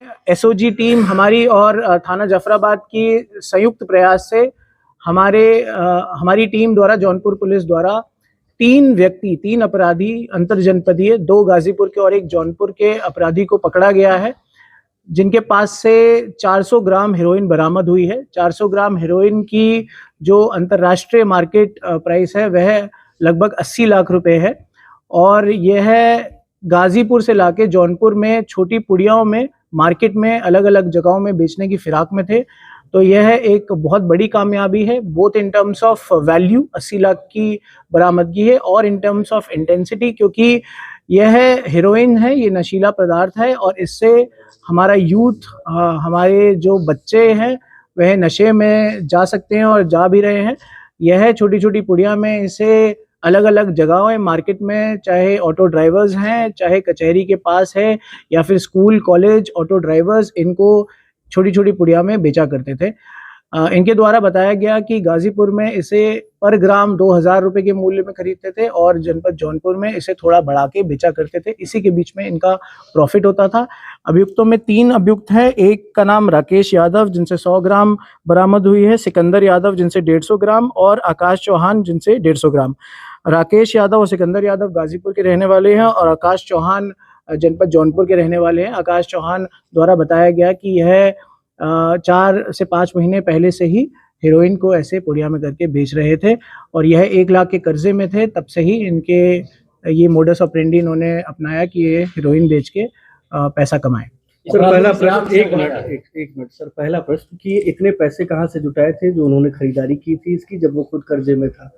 SOG team हमारी और थाना जफराबाद की संयुक्त प्रयास से हमारी टीम द्वारा, जौनपुर पुलिस द्वारा 3 अपराधी अंतरजनपदीय, 2 गाजीपुर के और 1 जौनपुर के अपराधी को पकड़ा गया है, जिनके पास से 400 ग्राम हेरोइन बरामद हुई है। 400 ग्राम हेरोइन की जो अंतर्राष्ट्रीय मार्केट प्राइस है वह लगभग 80 लाख रुपए है, और यह गाजीपुर से लाके जौनपुर में छोटी पुड़ियाओं में मार्केट में अलग अलग जगहों में बेचने की फिराक में थे। तो यह एक बहुत बड़ी कामयाबी है, both in terms of value 80 lakh की बरामदगी है, और इन टर्म्स ऑफ इंटेंसिटी, क्योंकि यह हेरोइन है, ये नशीला पदार्थ है, और इससे हमारा यूथ, हमारे जो बच्चे हैं वह नशे में जा सकते हैं और जा भी रहे हैं। यह छोटी छोटी पुड़िया में इसे अलग अलग जगहों मार्केट में, चाहे ऑटो ड्राइवर्स हैं, चाहे कचहरी के पास है, या फिर स्कूल कॉलेज ऑटो ड्राइवर्स इनको छोटी छोटी पुड़िया में बेचा करते थे। इनके द्वारा बताया गया कि गाजीपुर में इसे पर ग्राम 2000 रुपए के मूल्य में खरीदते थे, और जनपद जौनपुर में इसे थोड़ा बढ़ा के बेचा करते थे। इसी के बीच में इनका प्रॉफिट होता था। अभियुक्तों में 3 अभियुक्त हैं। एक का नाम राकेश यादव, जिनसे 100 ग्राम बरामद हुई है, सिकंदर यादव जिनसे 150 ग्राम, और आकाश चौहान जिनसे 150 ग्राम। राकेश यादव और सिकंदर यादव गाजीपुर के रहने वाले हैं, और आकाश चौहान जनपद जौनपुर के रहने वाले हैं। आकाश चौहान द्वारा बताया गया कि यह 4 से 5 महीने पहले से ही हेरोइन को ऐसे पुड़िया में करके बेच रहे थे, और यह 1 लाख के कर्जे में थे। तब से ही इनके ये मोडस ऑपरेंडी इन्होंने अपनाया कि ये हेरोइन बेच के पैसा कमाए। सर पहला प्रश्न, एक मिनट सर, पहला प्रश्न कि इतने पैसे कहाँ से जुटाए थे जो उन्होंने खरीदारी की थी इसकी, जब वो खुद कर्जे में था?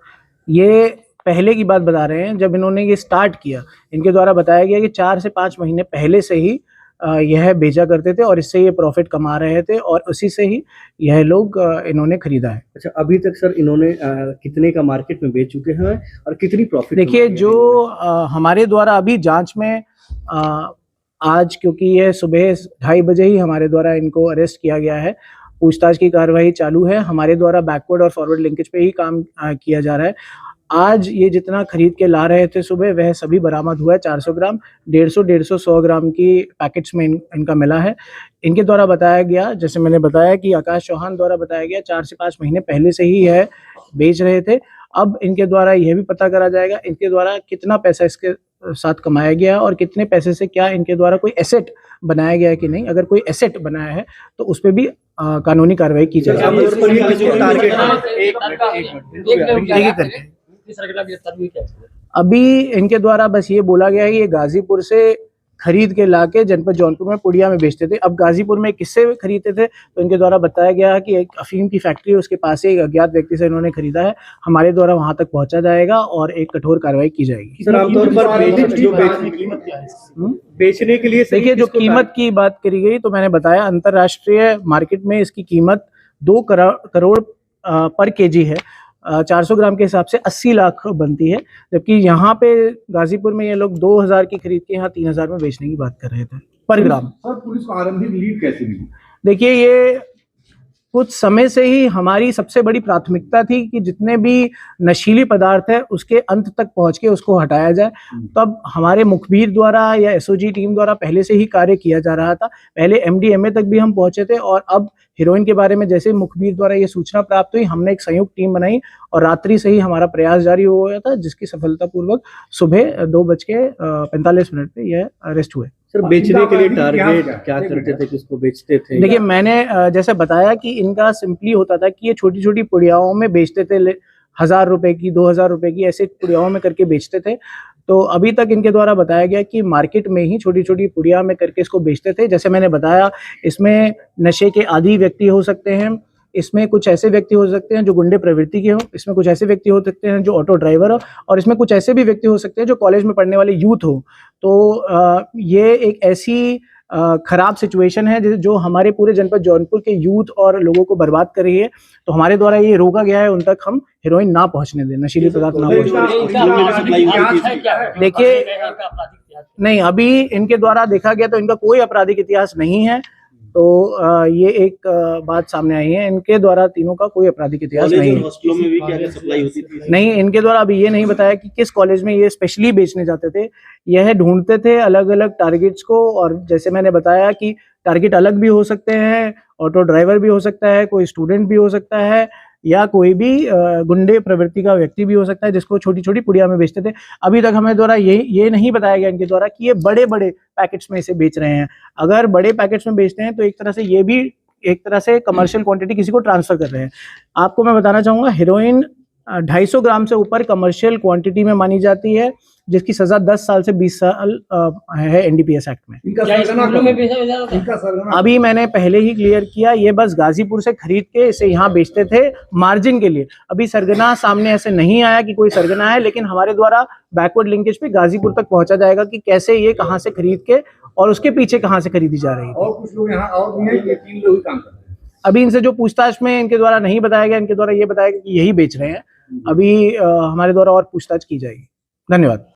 ये पहले की बात बता रहे हैं, जब इन्होंने ये स्टार्ट किया। इनके द्वारा बताया गया कि 4 से 5 महीने पहले से ही यह बेचा करते थे, और इससे ये प्रॉफिट कमा रहे थे, और उसी से ही यह लोग इन्होंने खरीदा है। अच्छा, अभी तक सर इन्होंने कितने का मार्केट में बेच चुके हैं और कितनी प्रॉफिट? देखिए, जो हमारे द्वारा अभी जांच में आज, क्योंकि यह सुबह 2:30 बजे ही हमारे द्वारा इनको अरेस्ट किया गया है, पूछताछ की कार्रवाई चालू है। हमारे द्वारा बैकवर्ड और फॉरवर्ड लिंकेज पे ही काम किया जा रहा है। आज ये जितना खरीद के ला रहे थे सुबह, वह सभी बरामद हुआ है। 400 ग्राम, 150, 100 ग्राम की पैकेट्स में इनका मिला है। इनके द्वारा बताया गया, जैसे मैंने बताया कि आकाश चौहान द्वारा बताया गया, 4 से 5 महीने पहले से ही यह बेच रहे थे। अब इनके द्वारा यह भी पता करा जाएगा इनके द्वारा कितना पैसा इसके साथ कमाया गया, और कितने पैसे से क्या इनके द्वारा कोई एसेट बनाया गया है कि नहीं। अगर कोई एसेट बनाया है तो उस पर भी कानूनी कार्रवाई की जाएगी। अभी इनके द्वारा बस ये बोला गया है कि ये गाजीपुर से खरीद के लाके जनपद जौनपुर में पुड़िया में बेचते थे। अब गाजीपुर में किससे खरीदते थे, तो इनके द्वारा बताया गया है कि एक अफीम की फैक्ट्री है, उसके पास एक अज्ञात व्यक्ति से इन्होंने खरीदा है। हमारे द्वारा वहां तक पहुंचा जाएगा और एक कठोर कार्रवाई की जाएगी। सर, आमतौर पर बेचने के लिए, देखिए, जो कीमत की बात करी गई, तो मैंने बताया अंतरराष्ट्रीय मार्केट में इसकी कीमत 2 करोड़ पर केजी है। 400 ग्राम के हिसाब से 80 लाख बनती है, जबकि यहाँ पे गाजीपुर में ये लोग 2000 की खरीद के यहाँ 3000 में बेचने की बात कर रहे थे पर ग्राम। सर, पुलिस को आरंभिक लीड कैसे मिली? देखिए, ये कुछ समय से ही हमारी सबसे बड़ी प्राथमिकता थी कि जितने भी नशीली पदार्थ है उसके अंत तक पहुंच के उसको हटाया जाए। तब हमारे मुखबिर द्वारा या एसओजी टीम द्वारा पहले से ही कार्य किया जा रहा था। पहले एमडीएमए तक भी हम पहुंचे थे, और अब हेरोइन के बारे में जैसे मुखबिर द्वारा ये सूचना प्राप्त हुई, हमने एक संयुक्त टीम बनाई और रात्रि से ही हमारा प्रयास जारी हो गया था, जिसकी सफलतापूर्वक सुबह 2:45 पे यह अरेस्ट हुए। सर, बेचने के लिए टारगेट क्या करते थे, किसको बेचते थे? देखिए, मैंने जैसे बताया कि इनका सिंपली होता था कि ये छोटी छोटी पुड़ियाओं में बेचते थे, 1000 रुपए की, 2000 रुपए की, ऐसे पुड़ियाओं में करके बेचते थे। तो अभी तक इनके द्वारा बताया गया कि मार्केट में ही छोटी छोटी पुड़िया में करके इसको बेचते थे। जैसे मैंने बताया, इसमें नशे के आदी व्यक्ति हो सकते हैं, इसमें कुछ ऐसे व्यक्ति हो सकते हैं जो गुंडे प्रवृत्ति के हो, इसमें कुछ ऐसे व्यक्ति हो सकते हैं जो ऑटो ड्राइवर हो, और इसमें कुछ ऐसे भी व्यक्ति हो सकते हैं जो कॉलेज में पढ़ने वाले यूथ हो। तो ये एक ऐसी खराब सिचुएशन है जो हमारे पूरे जनपद जौनपुर के यूथ और लोगों को बर्बाद कर रही है। तो हमारे द्वारा ये रोका गया है उन तक हम हेरोइन ना पहुंचने दें, नशीली पदार्थ ना पहुंचने दें। देखिए, नहीं, अभी इनके द्वारा देखा गया तो इनका कोई आपराधिक इतिहास नहीं है। तो ये एक बात सामने आई है, इनके द्वारा तीनों का कोई आपराधिक इतिहास नहीं है। हॉस्टलों में भी क्या सप्लाई होती थी? नहीं, इनके द्वारा अभी ये नहीं बताया कि किस कॉलेज में ये स्पेशली बेचने जाते थे। यह ढूंढते थे अलग अलग टारगेट्स को, और जैसे मैंने बताया कि टारगेट अलग भी हो सकते हैं, ऑटो ड्राइवर भी हो सकता है, कोई स्टूडेंट भी हो सकता है, या कोई भी गुंडे प्रवृत्ति का व्यक्ति भी हो सकता है जिसको छोटी छोटी पुड़िया में बेचते थे। अभी तक हमें द्वारा ये नहीं बताया गया इनके द्वारा कि ये बड़े बड़े पैकेट्स में इसे बेच रहे हैं। अगर बड़े पैकेट्स में बेचते हैं तो एक तरह से ये भी एक तरह से कमर्शियल क्वांटिटी किसी को ट्रांसफर कर रहे हैं। आपको मैं बताना चाहूँगा, हेरोइन 250 ग्राम से ऊपर कमर्शियल क्वांटिटी में मानी जाती है, जिसकी सज़ा 10 साल से 20 साल है एनडीपीएस एक्ट में। इनका सरगना अभी मैंने पहले ही क्लियर किया, ये बस गाजीपुर से खरीद के इसे यहाँ बेचते थे मार्जिन के लिए। अभी सरगना सामने ऐसे नहीं आया कि कोई सरगना है, लेकिन हमारे द्वारा बैकवर्ड लिंकेज पे गाजीपुर तक पहुंचा जाएगा कि कैसे ये कहाँ से खरीद के और उसके पीछे कहाँ से खरीदी जा रही है। और कुछ लोग यहाँ और भी हैं, ये 3 लोग ही काम कर रहे हैं। अभी इनसे जो पूछताछ में इनके द्वारा नहीं बताया गया, इनके द्वारा ये बताया गया कि यही बेच रहे हैं। अभी हमारे द्वारा और पूछताछ की जाएगी। धन्यवाद।